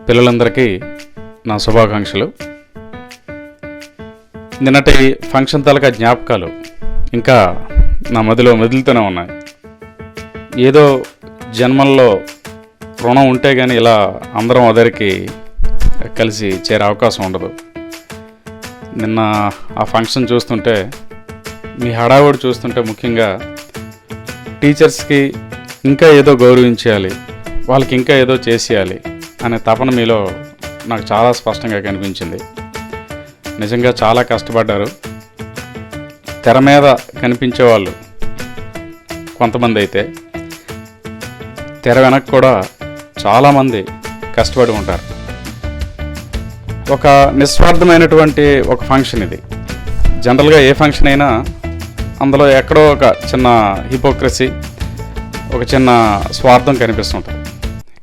పిల్లలందరికీ నా శుభాకాంక్షలు. నిన్నటి ఫంక్షన్ తాలూకా జ్ఞాపకాలు ఇంకా నా మదిలో మెదులుతూనే ఉన్నాయి. ఏదో జన్మల్లో రుణం ఉంటే కానీ ఇలా అందరం అదరికి కలిసి చేరే అవకాశం ఉండదు. నిన్న ఆ ఫంక్షన్ చూస్తుంటే, మీ హడావుడి చూస్తుంటే, ముఖ్యంగా టీచర్స్కి ఇంకా ఏదో గౌరవించేయాలి, వాళ్ళకి ఇంకా ఏదో చేసేయాలి అనే తపన మీలో నాకు చాలా స్పష్టంగా కనిపించింది. నిజంగా చాలా కష్టపడ్డారు. తెర మీద కనిపించే వాళ్ళు కొంతమంది అయితే, తెర వెనక కూడా చాలామంది కష్టపడి ఉంటారు. ఒక నిస్వార్థమైనటువంటి ఒక ఫంక్షన్ ఇది. జనరల్గా ఏ ఫంక్షన్ అయినా అందులో ఎక్కడో ఒక చిన్న హిపోక్రసీ, ఒక చిన్న స్వార్థం కనిపిస్తుంటుంది.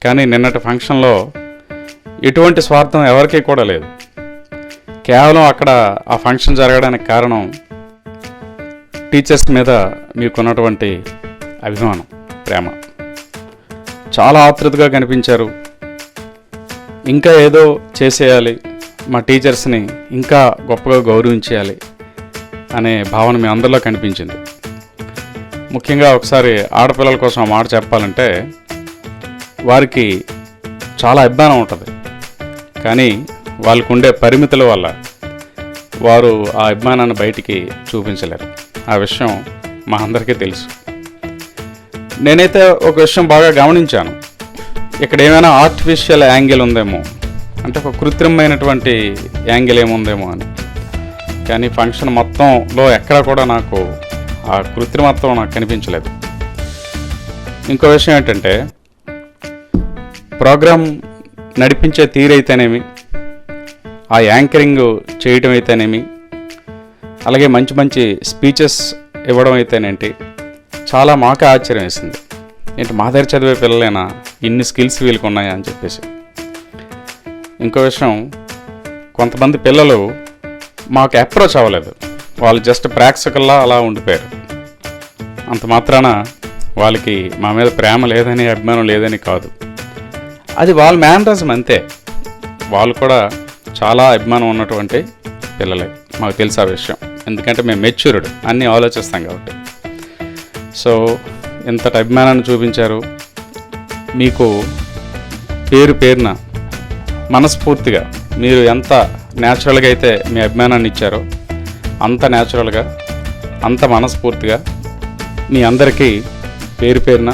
కానీ నిన్నటి ఫంక్షన్లో ఎటువంటి స్వార్థం ఎవరికీ కూడా లేదు. కేవలం అక్కడ ఆ ఫంక్షన్ జరగడానికి కారణం టీచర్స్ మీద మీకున్నటువంటి అభిమానం, ప్రేమ. చాలా ఆతృతగా కనిపించారు. ఇంకా ఏదో చేసేయాలి, మా టీచర్స్ని ఇంకా గొప్పగా గౌరవించేయాలి అనే భావన మీ అందరిలో కనిపించింది. ముఖ్యంగా ఒకసారి ఆడపిల్లల కోసం ఆ మాట చెప్పాలంటే, వారికి చాలా అభిమానం ఉంటుంది. కానీ వాళ్ళకు ఉండే పరిమితుల వల్ల వారు ఆ అభిమానాన్ని బయటికి చూపించలేరు. ఆ విషయం మా అందరికీ తెలుసు. నేనైతే ఒక విషయం బాగా గమనించాను. ఇక్కడ ఏమైనా ఆర్టిఫిషియల్ యాంగిల్ ఉందేమో, అంటే ఒక కృత్రిమైనటువంటి యాంగిల్ ఏముందేమో అని. కానీ ఫంక్షన్ మొత్తంలో ఎక్కడా కూడా నాకు ఆ కృత్రిమత్వం నాకు కనిపించలేదు. ఇంకో విషయం ఏంటంటే, ప్రోగ్రాం నడిపించే తీరైతేనేమి, ఆ యాంకరింగ్ చేయటం అయితేనేమి, అలాగే మంచి మంచి స్పీచెస్ ఇవ్వడం అయితేనేంటి, చాలా మాకే ఆశ్చర్యం వేసింది. ఏంటి, మా దగ్గర చదివే పిల్లలైనా ఇన్ని స్కిల్స్ వీళ్ళకి ఉన్నాయా అని చెప్పేసి. ఇంకో విషయం, కొంతమంది పిల్లలు మాకు అప్రోచ్ అవ్వలేదు. వాళ్ళు జస్ట్ ప్రేక్షకుల్లా అలా ఉండిపోయారు. అంత మాత్రాన వాళ్ళకి మా మీద ప్రేమ లేదని, అభిమానం లేదని కాదు. అది వాళ్ళ మేనరిజం అంతే. వాళ్ళు కూడా చాలా అభిమానం ఉన్నటువంటి పిల్లలే, మాకు తెలుసు ఆ విషయం. ఎందుకంటే మేము మెచ్యూర్డ్, అన్నీ ఆలోచిస్తాం కాబట్టి. సో ఇంతటి అభిమానాన్ని చూపించారు. మీకు పేరు పేరున మనస్ఫూర్తిగా మీరు ఎంత న్యాచురల్గా అయితే మీ అభిమానాన్ని ఇచ్చారో, అంత న్యాచురల్గా, అంత మనస్ఫూర్తిగా మీ అందరికీ పేరు పేరున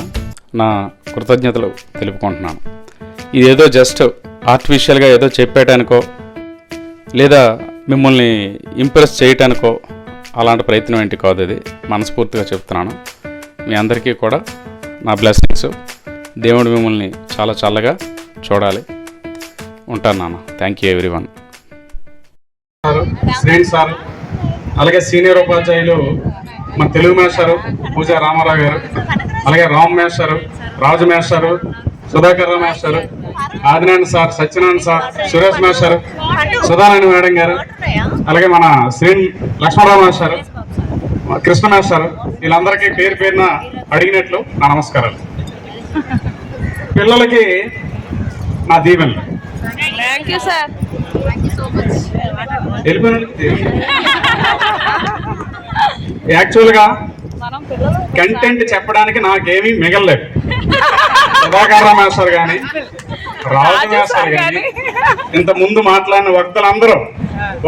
నా కృతజ్ఞతలు తెలుపుకుంటున్నాను. ఇదేదో జస్ట్ ఆర్టిఫిషియల్గా ఏదో చెప్పేయటానికో లేదా మిమ్మల్ని ఇంప్రెస్ చేయటానికో అలాంటి ప్రయత్నం ఏంటి కాదు. ఇది మనస్ఫూర్తిగా చెప్తున్నాను. మీ అందరికీ కూడా నా బ్లెస్సింగ్స్. దేవుడు మిమ్మల్ని చాలా చల్లగా చూడాలి. ఉంటాను నాన్న. Thank you everyone. శ్రేణి సార్, అలాగే సీనియర్ ఉపాధ్యాయులు మన తెలుగు మేస్టారు పూజా రామారావు గారు, అలాగే రామ్ మేస్టారు, రాజు మేస్టారు, సుధాకర్ రావు మేస్టారు, ఆదినారాయణ సార్, సత్యనారాయణ సార్, సురేష్ మేస్టారు, సుధారాణి మేడం గారు, అలాగే మన లక్ష్మణరావు మేస్టారు, కృష్ణ మేస్టారు, వీళ్ళందరికీ పేరు పేరున అడిగినట్లు నా నమస్కారాలు. పిల్లలకి నా దీవెనలు. యాక్చువల్గా కంటెంట్ చెప్పడానికి నాకేమీ మిగలలేదు. సుధాకర్ మాస్టర్ కానీ, రాజు మాస్టర్ కానీ, ఇంత ముందు మాట్లాడిన వక్తలందరూ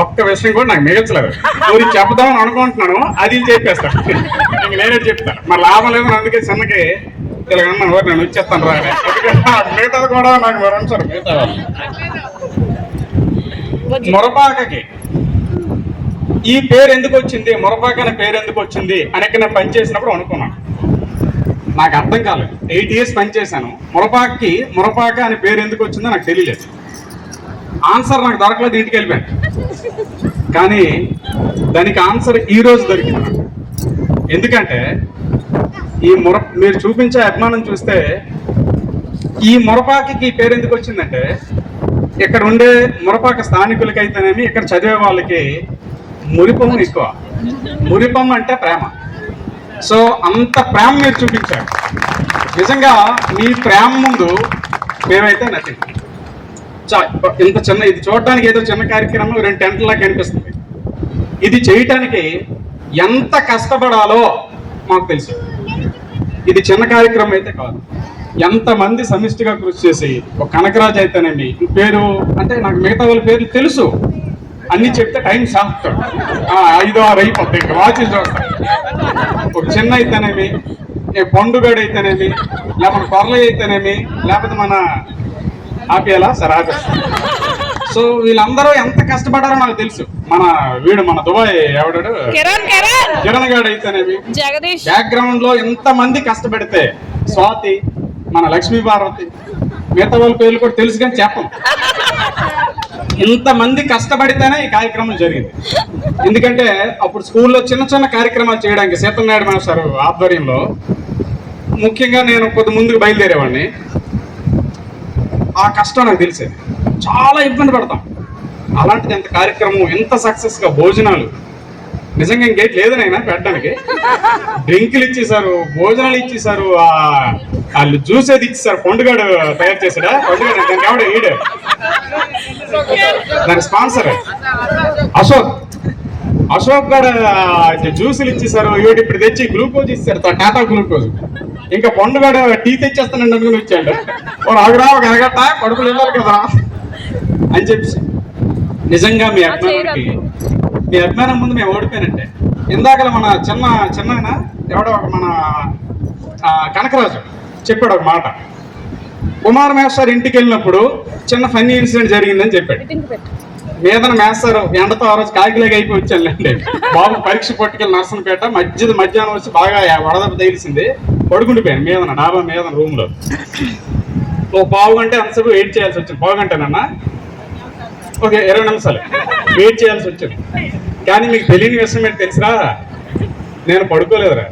ఒక్క విషయం కూడా నాకు మిగల్చలేదు. ఊరికి చెప్దామని అనుకుంటున్నాను, అది చెప్పేస్తాను. ఇంక నేనే చెప్తాను. మరి లాభం లేదు. అందుకే చిన్నకి ఇలాగన్నా నేను వచ్చేస్తాను రా. మిగతాది కూడా నాకు మరి అంటారు. మిగతా మురపాకకి ఈ పేరు ఎందుకు వచ్చింది, మురపాక అనే పేరు ఎందుకు వచ్చింది అని నేను పనిచేసినప్పుడు అనుకున్నాను. నాకు అర్థం కాలేదు. 8 years పనిచేశాను. మురపాక అనే పేరు ఎందుకు వచ్చిందో నాకు తెలియలేదు. ఆన్సర్ నాకు దొరకలేదు, ఇంటికి వెళ్ళిపోయాను. కానీ దానికి ఆన్సర్ ఈరోజు దొరికింది. ఎందుకంటే మీరు చూపించే అభిమానం చూస్తే, ఈ మురపాకి పేరు ఎందుకు వచ్చిందంటే, ఇక్కడ ఉండే మురపాక స్థానికులకైతేనేమి, ఇక్కడ చదివే వాళ్ళకి మురిపం ఎక్కువ. మురిపం అంటే ప్రేమ. సో అంత ప్రేమ మీరు చూపించారు. నిజంగా మీ ప్రేమ ముందు మేమైతే నథింగ్. ఇంత చిన్న, ఇది చూడడానికి ఏదో చిన్న కార్యక్రమం 2 టెంట్లా కనిపిస్తుంది. ఇది చేయటానికి ఎంత కష్టపడాలో మాకు తెలుసు. ఇది చిన్న కార్యక్రమం అయితే కాదు. ఎంతమంది సమిష్టిగా కృషి చేసి, ఒక కనకరాజు అయితేనేమి, పేరు అంటే నాకు మిగతా వాళ్ళ పేర్లు తెలుసు, అన్ని చెప్తే టైం సాగుతాడు, 5, 6 అయిపోతుంది, ఇంకా వాచి చూస్తాడు. ఒక చిన్న అయితేనేమి, పండుగడు అయితేనేమి, లేకపోతే కొరలయ్య అయితేనేమి, లేకపోతే మన ఆపియాలా సరే ఆపే. సో వీళ్ళందరూ ఎంత కష్టపడారో నాకు తెలుసు. మన దుబాయ్ ఎవడాడు కిరణ్ గాడు అయితేనేమి, బ్యాక్గ్రౌండ్ లో ఎంత మంది కష్టపడితే, స్వాతి, మన లక్ష్మీ పార్వతి, మిగతా వాళ్ళ పేర్లు కూడా తెలుసు కానీ చెప్పం. ఇంతమంది కష్టపడితేనే ఈ కార్యక్రమం జరిగింది. ఎందుకంటే అప్పుడు స్కూల్లో చిన్న చిన్న కార్యక్రమాలు చేయడానికి సీతనాయుడు మాస్టర్ ఆధ్వర్యంలో ముఖ్యంగా నేను కొద్ది ముందుకు బయలుదేరేవాడిని. ఆ కష్టం నాకు తెలిసేది. చాలా ఇబ్బంది పడతాం. అలాంటిది ఎంత కార్యక్రమం, ఎంత సక్సెస్గా భోజనాలు, నిజంగా ఇంకేం లేదనైనా పెట్టడానికి. డ్రింకులు ఇచ్చేసారు, భోజనాలు ఇచ్చేసారు, వాళ్ళు జ్యూస్ ఏది ఇచ్చేసారు. పండుగాడు తయారు చేశాడా, పండుగాడు దానికి ఎవడ ఈడు, దాని స్పాన్సర్ అశోక్ గారు జ్యూసులు ఇచ్చేసారు. ఇవి ఇప్పుడు తెచ్చి గ్లూకోజ్ ఇచ్చారు, టాటా గ్లూకోజ్. ఇంకా పండుగాడు టీ తెచ్చేస్తానండి అనుకుని వచ్చాడు. ఆగురా, ఒక అరగట్ట కడుపులు వెళ్ళాలి కదా అని చెప్పి. నిజంగా మీ అభిమానం ముందు మేము ఓడిపోయినట్టే. ఇందాక మన చిన్న ఎవడో మన కనకరాజు చెప్పాడు ఒక మాట. కుమార్ మేస్టర్ ఇంటికి వెళ్ళినప్పుడు చిన్న ఫన్నీ ఇన్సిడెంట్ జరిగిందని చెప్పాడు. మీదన మేస్తారు ఎండతో ఆ రోజు కాకిలాగా అయిపోయి వచ్చానులేండి. బాబు పరీక్ష పట్టుకెళ్ళి నర్సంపేట మధ్యాహ్నం వచ్చి బాగా వడదెబ్బ తగిలిసింది. పడుకుండిపోయాను మీదన, డాబా మీదన రూమ్ లో. ఓ పావు గంట అంతసేపు వెయిట్ చేయాల్సి వచ్చింది. పావు గంటనన్నా ఓకే 20 నిమిషాలు వెయిట్ చేయాల్సి వచ్చింది. కానీ మీకు తెలియని విషయం ఏంటి తెలుసురా, నేను పడుకోలేదురా.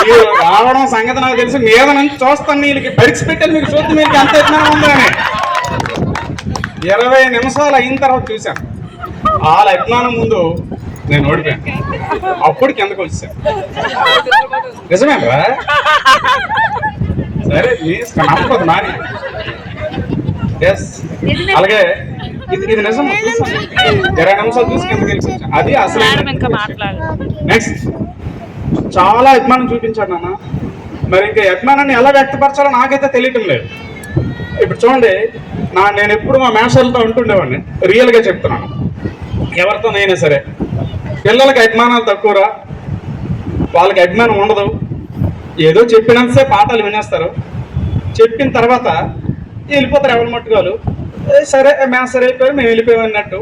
మీరు రావడం సంగతి నాకు తెలుసు. మీద నుంచి చూస్తాను, వీళ్ళకి పరీక్ష పెట్టాను, మీకు చూస్తే మీకు అంత యత్నం ఉందని. 20 నిమిషాలు అయిన తర్వాత చూశాను. వాళ్ళ అభిమానం ముందు నేను ఓడిపోయాను. అప్పుడు కిందకు వచ్చాను. నిజమేనరా? సరే నమ్మకం నాని. ఎస్, అలాగే ఇది నిజం. 20 నిమిషాలు చూసి కిందకి వెళ్ళి వచ్చాను. అది అసలు. నెక్స్ట్, చాలా అభిమానం చూపించాడు నాన్న. మరి ఇంకా అభిమానాన్ని ఎలా వ్యక్తపరచాలో నాకైతే తెలియటం లేదు. ఇప్పుడు చూడండి, నేను ఎప్పుడు మా మేషాలతో ఉంటుండేవాడిని. రియల్గా చెప్తున్నాను, ఎవరితోనైనా సరే పిల్లలకి అభిమానాలు తక్కువరా, వాళ్ళకి అభిమానం ఉండదు. ఏదో చెప్పినంతసే పాఠాలు వినేస్తారు, చెప్పిన తర్వాత వెళ్ళిపోతారు ఎవరి మట్టుకోలు. సరే మ్యాథ్స్ సరే అయిపోయారు, మేము వెళ్ళిపోయాం అన్నట్టు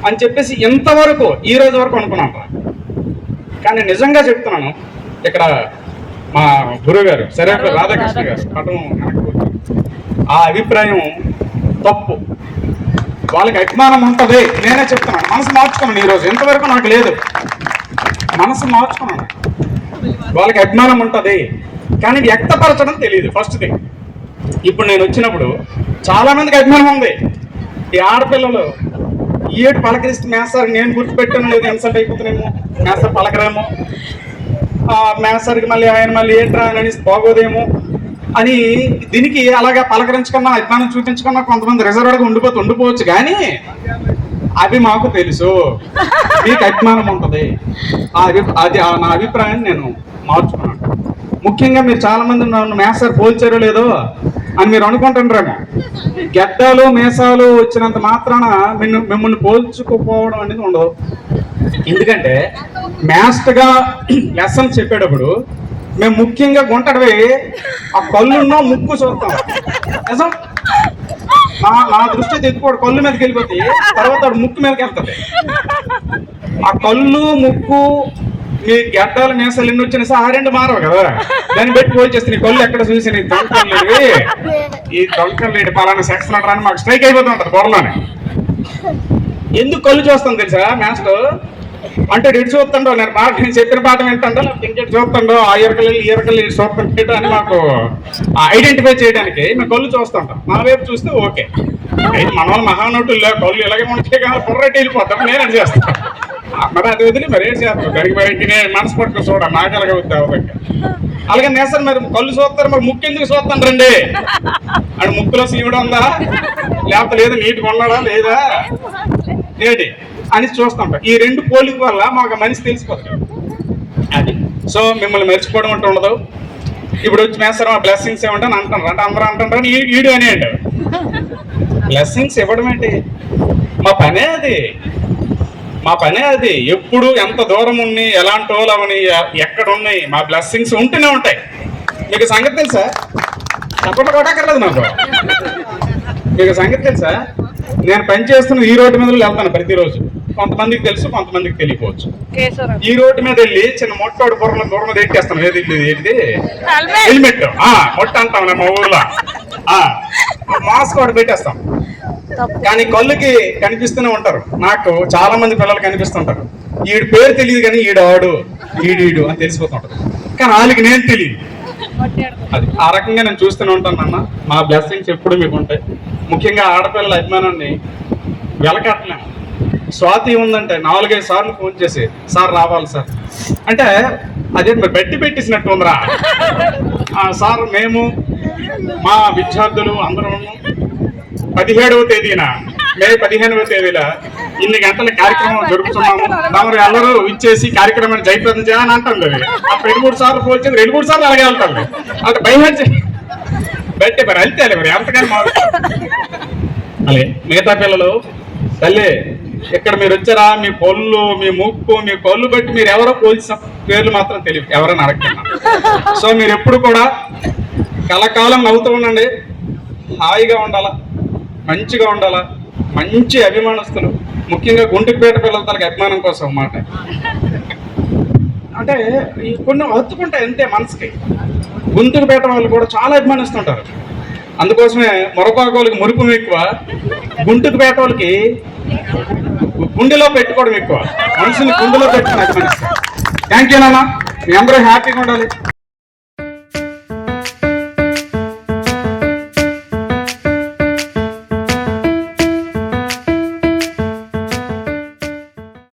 అని చెప్పేసి ఇంతవరకు ఈ రోజు వరకు అనుకున్నాం. కానీ నిజంగా చెప్తున్నాను, ఇక్కడ మా గురువు గారు సరే రాధాకృష్ణ గారు పటం ఆ అభిప్రాయం తప్పు. వాళ్ళకి అభిమానం ఉంటుంది. నేనే చెప్తున్నాను, మనసు మార్చుకున్నాను. ఈరోజు ఇంతవరకు నాకు లేదు, మనసు మార్చుకున్నాను. వాళ్ళకి అభిమానం ఉంటుంది, కానీ వ్యక్తపరచడం తెలియదు. ఫస్ట్ థింగ్, ఇప్పుడు నేను వచ్చినప్పుడు చాలా మందికి అభిమానం ఉంది. ఈ ఆడపిల్లలు ఏడు పలకరిస్తే మేస్తారు నేను గుర్తుపెట్టాను లేదు, ఇన్సల్ట్ అయిపోతున్నామో, మేస్తారు పలకరేమో, మేసరికి మళ్ళీ ఆయన మళ్ళీ ఏంట్రా అని బాగోదేమో అని దీనికి అలాగా పలకరించుకున్నా అభిమానం చూపించుకున్నా కొంతమంది రిజర్వ్డ్గా ఉండిపోవచ్చు. కానీ అవి మాకు తెలుసు, మీకు అభిమానం ఉంటుంది. అది నా అభిప్రాయాన్ని నేను మార్చుకున్నాను. ముఖ్యంగా మీరు చాలా మంది నన్ను మేసారు పోల్చారో లేదో అని మీరు అనుకుంటుండ్రేమో. గెడ్డలు మేసాలు వచ్చినంత మాత్రాన మిమ్మల్ని పోల్చుకోపోవడం అనేది ఉండదు. ఎందుకంటే మ్యాస్ట్గా లెసన్స్ చెప్పేటప్పుడు మేము ముఖ్యంగా గుంటడివి ఆ కళ్ళున్నో ముక్కు చూస్తాం. నిజం, నా దృష్టి తెచ్చుకోడు కళ్ళు మీదకి వెళ్ళిపోతే తర్వాత ముక్కు మీదకి వెళ్తుంది. ఆ కళ్ళు ముక్కు మీ గడ్డాలు మేసాలు ఎన్ని వచ్చినా సరే 2 మారవు కదా, దాన్ని పెట్టి పోల్చేస్తే నీ కళ్ళు ఎక్కడ చూసి నీ దొంకలేడివి, ఈ దొంకలేడి పలానా సెక్స్ అని మాకు స్ట్రైక్ అయిపోతుంటది బొరలోనే. ఎందుకు కళ్ళు చూస్తాను తెలుసా మాస్టర్ అంటే ఇటు చూస్తుండో, నేను చెప్పిన పాట వింటుండో లేకపోతే ఇంకెటు చూస్తుండో, ఆ ఇయర్కల్లి చూస్తుంటే అని మాకు ఐడెంటిఫై చేయడానికి మేము కళ్ళు చూస్తుంటాం. మా వైపు చూస్తే ఓకే, మన వాళ్ళు మహానటుల్లో కళ్ళు ఇలాగే ఉంటే కానీ పొర్రెట్టి వెళ్ళిపోతాం. నేను అది చేస్తాను. మరి అది వదిలి మరి ఏం చేస్తాం దానికి మరి ఇంక నేను మనసు పట్టుకు చూడ నాకు ఎలాగవుద్ది అవదంగా అలాగే నేసారు మరి కళ్ళు చూస్తారు మరి ముక్కు ఎందుకు చూస్తాను రండి అని ముక్కులో సీవుడు ఉందా లేకపోతే లేదా నీట్గా ఉన్నాడా లేదా ఏంటి అని చూస్తాం ఈ రెండు పోలిక వల్ల మాకు మనిషి తెలిసిపోతుంది అది సో మిమ్మల్ని మర్చిపోవడం అంటూ ఉండదు ఇప్పుడు వచ్చి మేస్తారు మా బ్లెస్సింగ్స్ ఏమంటాను అంటారు అంటే అందరూ అంటుంటారు ఈడు అని అంటారు బ్లెస్సింగ్స్ ఇవ్వడం ఏంటి మా పనే అది ఎప్పుడు ఎంత దూరం ఉన్ని ఎలాంటి వాళ్ళు అవని ఎక్కడ ఉన్నాయి మా బ్లెస్సింగ్స్ ఉంటూనే ఉంటాయి మీకు సంగతి తెలుసా చప్పట్లు కొట్టక్కర్లేదు నాకు మీకు సంగతి తెలుసా నేను పని చేస్తున్న ఈ రోడ్డు మీద వెళ్తాను ప్రతిరోజు కొంతమందికి తెలుసు కొంతమందికి తెలియకపోవచ్చు ఈ రోడ్డు మీద వెళ్ళి చిన్న మొట్టోడు బుర్ర మీద ఎక్కేస్తాను ఏంటిది హెల్మెట్ మొట్ట అంటాం మా ఊర్లో మాస్క్ ఒకటి పెట్టేస్తాం కానీ కళ్ళుకి కనిపిస్తూనే ఉంటారు నాకు చాలా మంది పిల్లలు కనిపిస్తుంటారు ఈడు పేరు తెలియదు కానీ ఈడు ఈడు అని తెలిసిపోతుంటారు కానీ వాళ్ళకి నేను తెలియదు అది ఆ రకంగా నేను చూస్తూనే ఉంటాను అన్న మా బ్లెస్సింగ్స్ ఎప్పుడు మీకు ఉంటాయి ముఖ్యంగా ఆడపిల్లల అభిమానాన్ని వెలకట్టలేము స్వాతి ఉందంటే 4-5 సార్లు ఫోన్ చేసి సార్ రావాలి సార్ అంటే అదే మరి పెట్టేసినట్టు ఉందిరా సార్ మేము మా విద్యార్థులు అందరూ 17వ తేదీన మే 15వ తేదీన ఇన్ని గంటల కార్యక్రమం జరుపుతున్నాము తమరు అందరూ ఇచ్చేసి కార్యక్రమాన్ని జయప్రదం చేయాలని అంటుంది అప్పుడు 2-3 సార్లు ఫోన్ చేసి 2-3 సార్లు అలాగే వెళ్తుంది అంటే భయం బట్టే మరి వెళ్తే మరి ఎంతకని మా అలాగే మిగతా పిల్లలు తల్లి ఇక్కడ మీరు వచ్చారా మీ పళ్ళు మీ ముక్కు మీ కళ్ళు బట్టి మీరు ఎవరో పోల్చిన పేర్లు మాత్రం తెలియదు ఎవరైనా అడగకుండా సో మీరు ఎప్పుడు కూడా కలకాలం నవ్వుతూ ఉండండి హాయిగా ఉండాలా మంచిగా ఉండాలా మంచి అభిమానస్తులు ముఖ్యంగా గుంటుపేట పిల్లల తనకి అభిమానం కోసం మాట అంటే కొన్ని హత్తుకుంటాయి అంతే మనసుకి గుంటుపేట వాళ్ళు కూడా చాలా అభిమానిస్తుంటారు అందుకోసమే మొరపాకోళ్ళకి మురుపు ఎక్కువ గుంటుపేట వాళ్ళకి గుండెలో పెట్టుకోవడం ఎక్కువ మనుషుని గుండెలో పెట్టుకుని అభిమానిస్తారు థ్యాంక్ యూ నాన్న మీ అందరూ హ్యాపీగా ఉండాలి